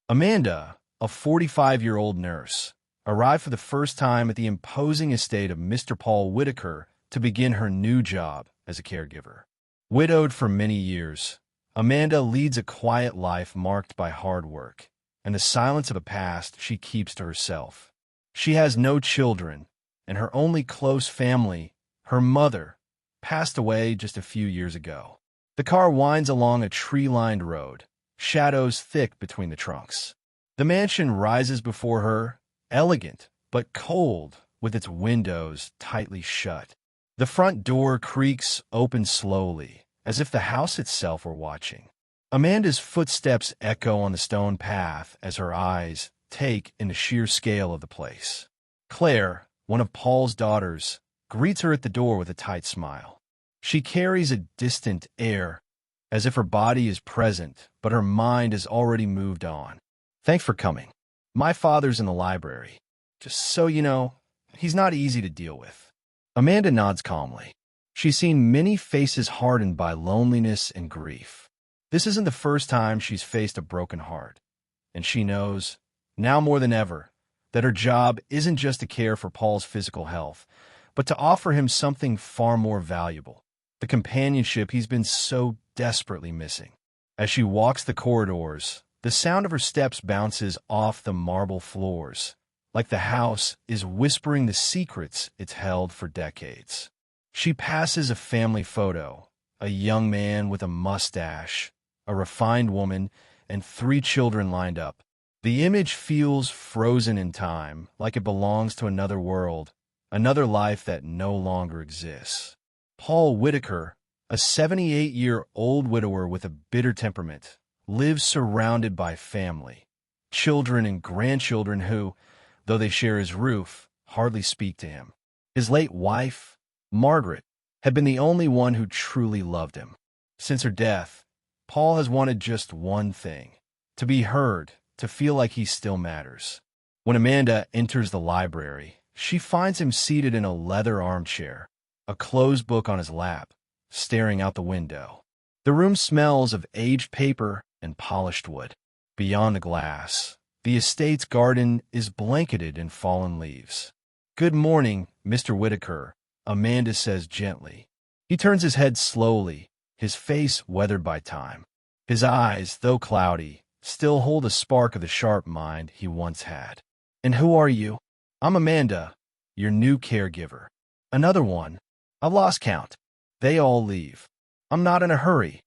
Amanda, a 45-year-old nurse, arrived for the first time at the imposing estate of Mr. Paul Whitaker to begin her new job as a caregiver. Widowed for many years, Amanda leads a quiet life marked by hard work and the silence of a past she keeps to herself. She has no children, and her only close family, her mother, passed away just a few years ago. The car winds along a tree-lined road, shadows thick between the trunks. The mansion rises before her, elegant but cold, with its windows tightly shut. The front door creaks open slowly, as if the house itself were watching. Amanda's footsteps echo on the stone path as her eyes take in the sheer scale of the place. Claire, one of Paul's daughters, greets her at the door with a tight smile. She carries a distant air, as if her body is present, but her mind has already moved on. "Thanks for coming. My father's in the library. Just so you know, he's not easy to deal with." Amanda nods calmly. She's seen many faces hardened by loneliness and grief. This isn't the first time she's faced a broken heart, and she knows, now more than ever, that her job isn't just to care for Paul's physical health, but to offer him something far more valuable, the companionship he's been so desperately missing. As she walks the corridors, the sound of her steps bounces off the marble floors, like the house is whispering the secrets it's held for decades. She passes a family photo, a young man with a mustache, a refined woman, and 3 children lined up. The image feels frozen in time, like it belongs to another world, another life that no longer exists. Paul Whitaker, a 78-year-old widower with a bitter temperament, lives surrounded by family, children and grandchildren who, though they share his roof, hardly speak to him. His late wife, Margaret, had been the only one who truly loved him. Since her death, Paul has wanted just one thing: to be heard, to feel like he still matters. When Amanda enters the library, she finds him seated in a leather armchair, a closed book on his lap, staring out the window. The room smells of aged paper and polished wood. Beyond the glass, the estate's garden is blanketed in fallen leaves. "Good morning, Mr. Whitaker," Amanda says gently. He turns his head slowly, his face weathered by time. His eyes, though cloudy, still hold a spark of the sharp mind he once had. "And who are you?" "I'm Amanda, your new caregiver." "Another one? I've lost count." They all leave. "I'm not in a hurry,"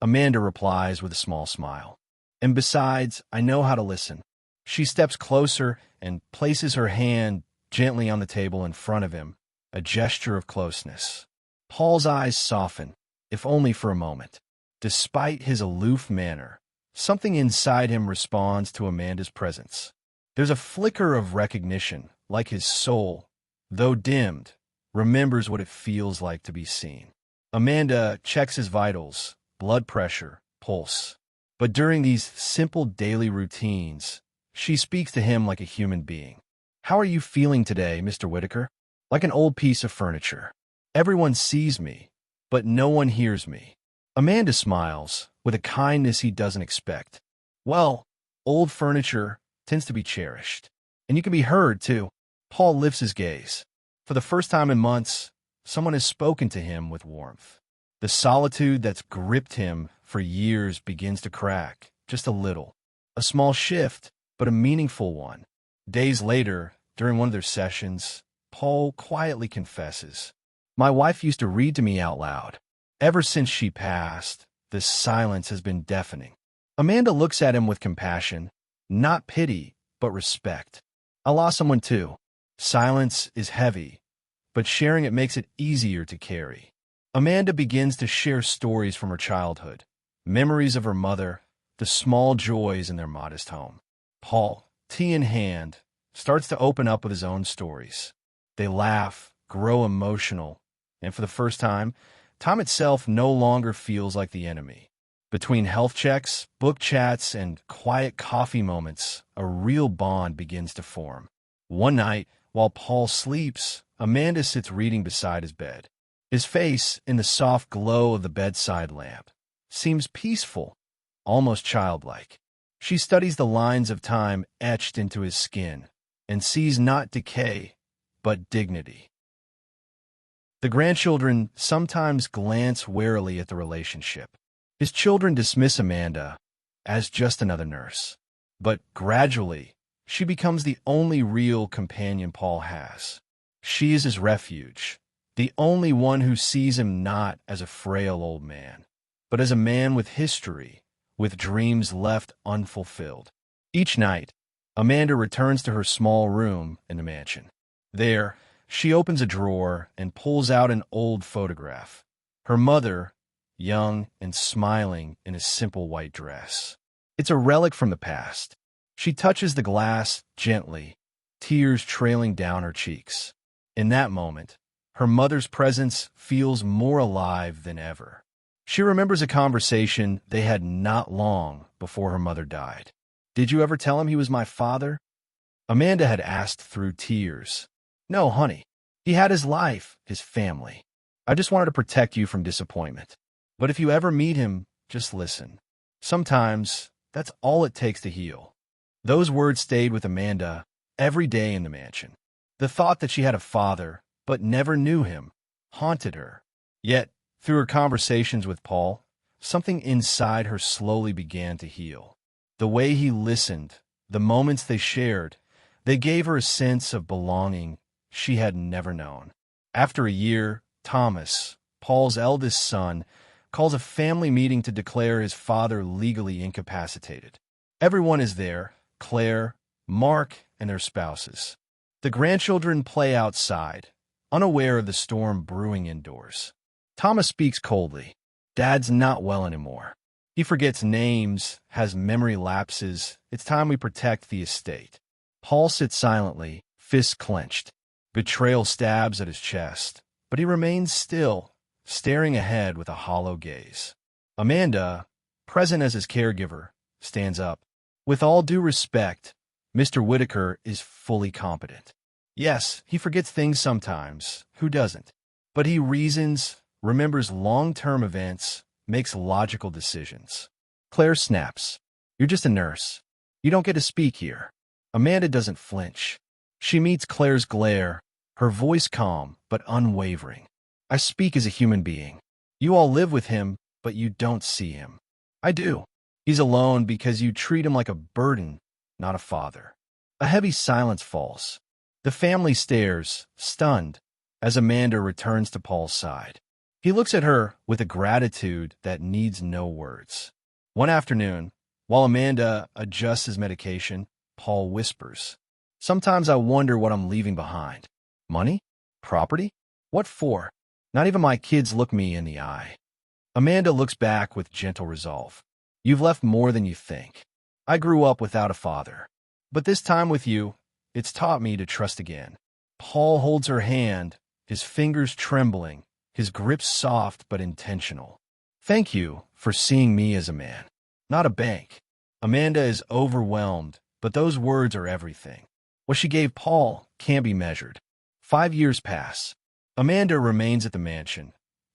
Amanda replies with a small smile. "And besides, I know how to listen." She steps closer and places her hand gently on the table in front of him, a gesture of closeness. Paul's eyes soften, if only for a moment. Despite his aloof manner, something inside him responds to Amanda's presence. There's a flicker of recognition, like his soul, though dimmed, remembers what it feels like to be seen. Amanda checks his vitals, blood pressure, pulse. But during these simple daily routines, she speaks to him like a human being. "How are you feeling today, Mr. Whitaker?" "Like an old piece of furniture. Everyone sees me, but no one hears me." Amanda smiles, with a kindness he doesn't expect. "Well, old furniture tends to be cherished. And you can be heard, too." Paul lifts his gaze. For the first time in months, someone has spoken to him with warmth. The solitude that's gripped him for years begins to crack, just a little. A small shift, but a meaningful one. Days later, during one of their sessions, Paul quietly confesses, "My wife used to read to me out loud. Ever since she passed, this silence has been deafening." Amanda looks at him with compassion, not pity, but respect. "I lost someone too. Silence is heavy, but sharing it makes it easier to carry." Amanda begins to share stories from her childhood, memories of her mother, the small joys in their modest home. Paul, tea in hand, starts to open up with his own stories. They laugh, grow emotional, and for the first time itself no longer feels like the enemy. Between health checks, book chats, and quiet coffee moments, a real bond begins to form. One night, while Paul sleeps, Amanda sits reading beside his bed. His face, in the soft glow of the bedside lamp, seems peaceful, almost childlike. She studies the lines of time etched into his skin and sees not decay, but dignity. The grandchildren sometimes glance warily at the relationship. His children dismiss Amanda as just another nurse. But gradually, she becomes the only real companion Paul has. She is his refuge, the only one who sees him not as a frail old man, but as a man with history, with dreams left unfulfilled. Each night, Amanda returns to her small room in the mansion. There, she opens a drawer and pulls out an old photograph. Her mother, young and smiling in a simple white dress. It's a relic from the past. She touches the glass gently, tears trailing down her cheeks. In that moment, her mother's presence feels more alive than ever. She remembers a conversation they had not long before her mother died. "Did you ever tell him he was my father?" Amanda had asked through tears. "No, honey. He had his life, his family. I just wanted to protect you from disappointment. But if you ever meet him, just listen. Sometimes, that's all it takes to heal." Those words stayed with Amanda every day in the mansion. The thought that she had a father, but never knew him, haunted her. Yet, through her conversations with Paul, something inside her slowly began to heal. The way he listened, the moments they shared, they gave her a sense of belonging she had never known. After a year, Thomas, Paul's eldest son, calls a family meeting to declare his father legally incapacitated. Everyone is there: Claire, Mark, and their spouses. The grandchildren play outside, unaware of the storm brewing indoors. Thomas speaks coldly. "Dad's not well anymore. He forgets names, has memory lapses. It's time we protect the estate." Paul sits silently, fists clenched. Betrayal stabs at his chest, but he remains still, staring ahead with a hollow gaze. Amanda, present as his caregiver, stands up. "With all due respect, Mr. Whitaker is fully competent. Yes, he forgets things sometimes. Who doesn't? But he reasons, remembers long-term events, makes logical decisions." Claire snaps. "You're just a nurse. You don't get to speak here." Amanda doesn't flinch. She meets Claire's glare, her voice calm but unwavering. "I speak as a human being. You all live with him, but you don't see him. I do. He's alone because you treat him like a burden, not a father." A heavy silence falls. The family stares, stunned, as Amanda returns to Paul's side. He looks at her with a gratitude that needs no words. One afternoon, while Amanda adjusts his medication, Paul whispers, "Sometimes I wonder what I'm leaving behind. Money? Property? What for? Not even my kids look me in the eye." Amanda looks back with gentle resolve. "You've left more than you think. I grew up without a father. But this time with you, it's taught me to trust again." Paul holds her hand, his fingers trembling, his grip soft but intentional. "Thank you for seeing me as a man, not a bank." Amanda is overwhelmed, but those words are everything. What she gave Paul can't be measured. 5 years pass. Amanda remains at the mansion,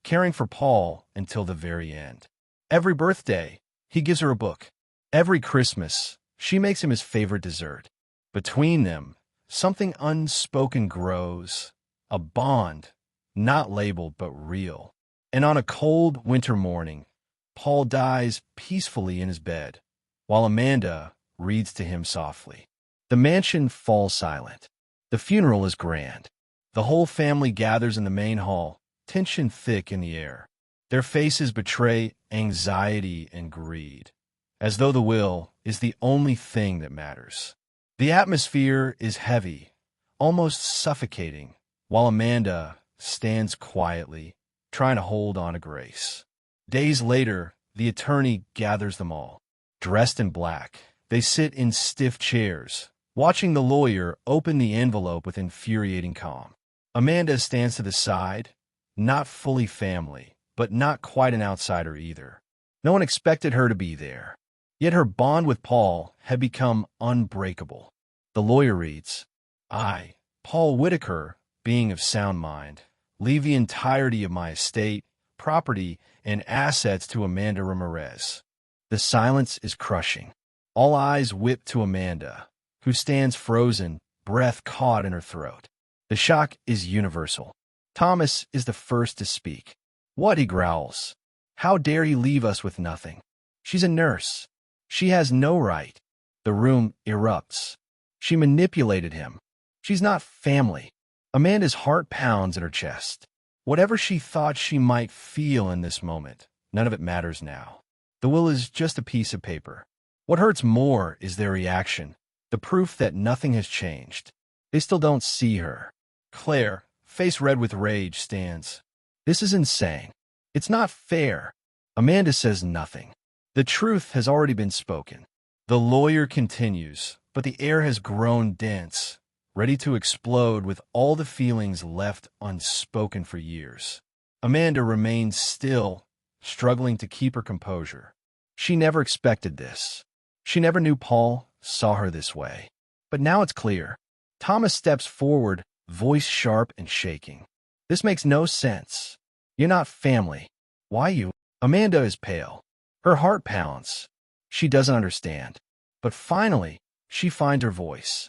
caring for Paul until the very end. Every birthday, he gives her a book. Every Christmas, she makes him his favorite dessert. Between them, something unspoken grows, a bond, not labeled but real. And on a cold winter morning, Paul dies peacefully in his bed, while Amanda reads to him softly. The mansion falls silent. The funeral is grand. The whole family gathers in the main hall, tension thick in the air. Their faces betray anxiety and greed, as though the will is the only thing that matters. The atmosphere is heavy, almost suffocating, while Amanda stands quietly, trying to hold on to grace. Days later, the attorney gathers them all. Dressed in black, they sit in stiff chairs, watching the lawyer open the envelope with infuriating calm. Amanda stands to the side, not fully family, but not quite an outsider either. No one expected her to be there. Yet her bond with Paul had become unbreakable. The lawyer reads, "I, Paul Whitaker, being of sound mind, leave the entirety of my estate, property, and assets to Amanda Ramirez." The silence is crushing. All eyes whip to Amanda, who stands frozen, breath caught in her throat. The shock is universal. Thomas is the first to speak. What, he growls. How dare he leave us with nothing? She's a nurse. She has no right. The room erupts. She manipulated him. She's not family. Amanda's heart pounds in her chest. Whatever she thought she might feel in this moment, none of it matters now. The will is just a piece of paper. What hurts more is their reaction, the proof that nothing has changed. They still don't see her. Claire, face red with rage, stands. This is insane. It's not fair. Amanda says nothing. The truth has already been spoken. The lawyer continues, but the air has grown dense, ready to explode with all the feelings left unspoken for years. Amanda remains still, struggling to keep her composure. She never expected this. She never knew Paul saw her this way. But now it's clear. Thomas steps forward, voice sharp and shaking. This makes no sense. You're not family. Why you? Amanda is pale. Her heart pounds. She doesn't understand. But finally, she finds her voice.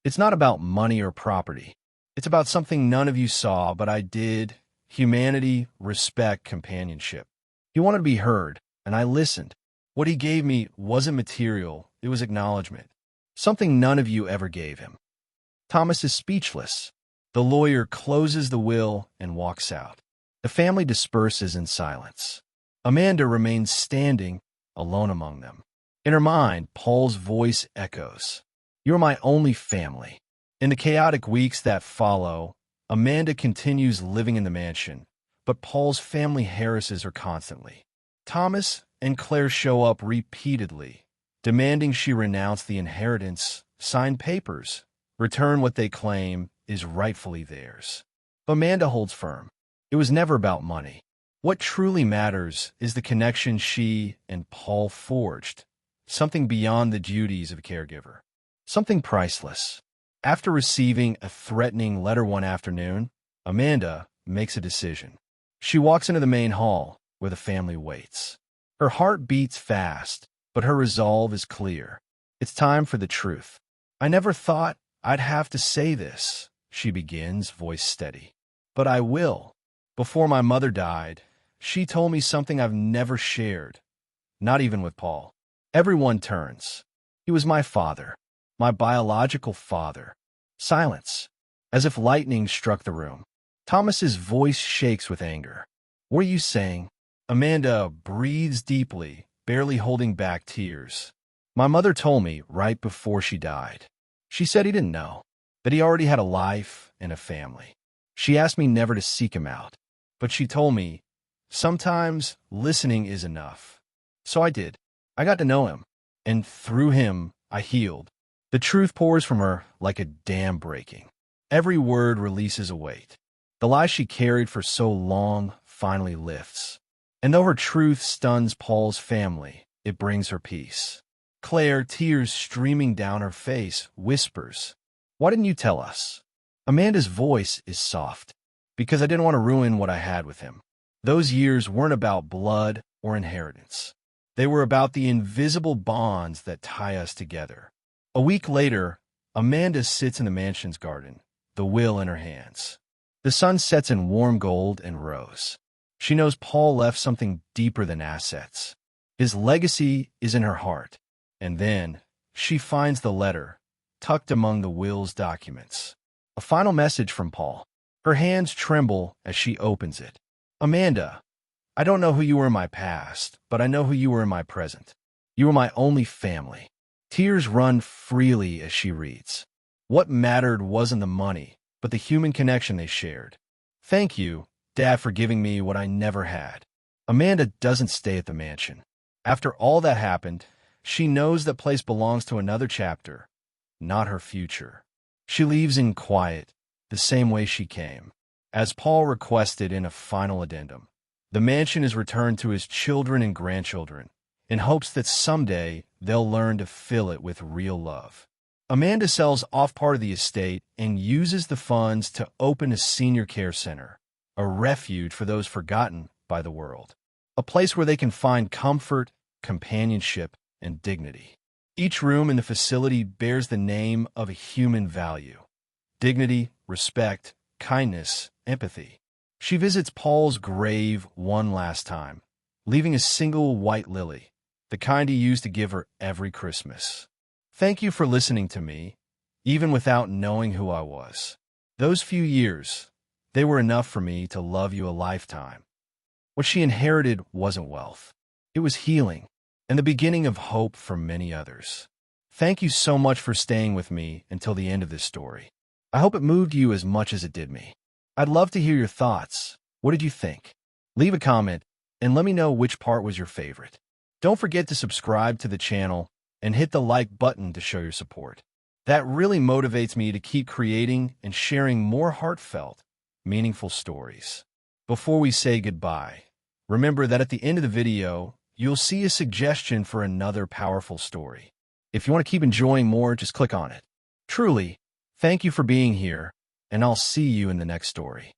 It's not about money or property. It's about something none of you saw, but I did. Humanity, respect, companionship. He wanted to be heard, and I listened. What he gave me wasn't material, it was acknowledgement. Something none of you ever gave him. Thomas is speechless. The lawyer closes the will and walks out. The family disperses in silence. Amanda remains standing, alone among them. In her mind, Paul's voice echoes. You're my only family. In the chaotic weeks that follow, Amanda continues living in the mansion, but Paul's family harasses her constantly. Thomas and Claire show up repeatedly, demanding she renounce the inheritance, sign papers, return what they claim is rightfully theirs. Amanda holds firm. It was never about money. What truly matters is the connection she and Paul forged, something beyond the duties of a caregiver, something priceless. After receiving a threatening letter one afternoon, Amanda makes a decision. She walks into the main hall, where the family waits. Her heart beats fast, but her resolve is clear. It's time for the truth. I never thought I'd have to say this, she begins, voice steady. But I will. Before my mother died, she told me something I've never shared, not even with Paul. Everyone turns. He was my father, my biological father. Silence, as if lightning struck the room. Thomas's voice shakes with anger. What are you saying? Amanda breathes deeply, barely holding back tears. My mother told me right before she died. She said he didn't know, that he already had a life and a family. She asked me never to seek him out, but she told me, sometimes listening is enough. So I did. I got to know him, and through him, I healed. The truth pours from her like a dam breaking. Every word releases a weight. The lie she carried for so long finally lifts. And though her truth stuns Paul's family, it brings her peace. Claire, tears streaming down her face, whispers, "Why didn't you tell us?" Amanda's voice is soft. Because I didn't want to ruin what I had with him. Those years weren't about blood or inheritance. They were about the invisible bonds that tie us together. A week later, Amanda sits in the mansion's garden, the will in her hands. The sun sets in warm gold and rose. She knows Paul left something deeper than assets. His legacy is in her heart. And then, she finds the letter, tucked among the will's documents. A final message from Paul. Her hands tremble as she opens it. Amanda, I don't know who you were in my past, but I know who you were in my present. You were my only family. Tears run freely as she reads. What mattered wasn't the money, but the human connection they shared. Thank you, Dad, for giving me what I never had. Amanda doesn't stay at the mansion. After all that happened, she knows that place belongs to another chapter, not her future. She leaves in quiet, the same way she came. As Paul requested in a final addendum, the mansion is returned to his children and grandchildren, in hopes that someday they'll learn to fill it with real love. Amanda sells off part of the estate and uses the funds to open a senior care center, a refuge for those forgotten by the world, a place where they can find comfort, companionship, and dignity. Each room in the facility bears the name of a human value: dignity, respect, kindness, empathy. She visits Paul's grave one last time, leaving a single white lily, the kind he used to give her every Christmas. Thank you for listening to me, even without knowing who I was. Those few years, they were enough for me to love you a lifetime. What she inherited wasn't wealth. It was healing, and the beginning of hope for many others. Thank you so much for staying with me until the end of this story. I hope it moved you as much as it did me. I'd love to hear your thoughts. What did you think? Leave a comment and let me know which part was your favorite. Don't forget to subscribe to the channel and hit the like button to show your support. That really motivates me to keep creating and sharing more heartfelt, meaningful stories. Before we say goodbye, remember that at the end of the video, you'll see a suggestion for another powerful story. If you want to keep enjoying more, just click on it. Truly, thank you for being here, and I'll see you in the next story.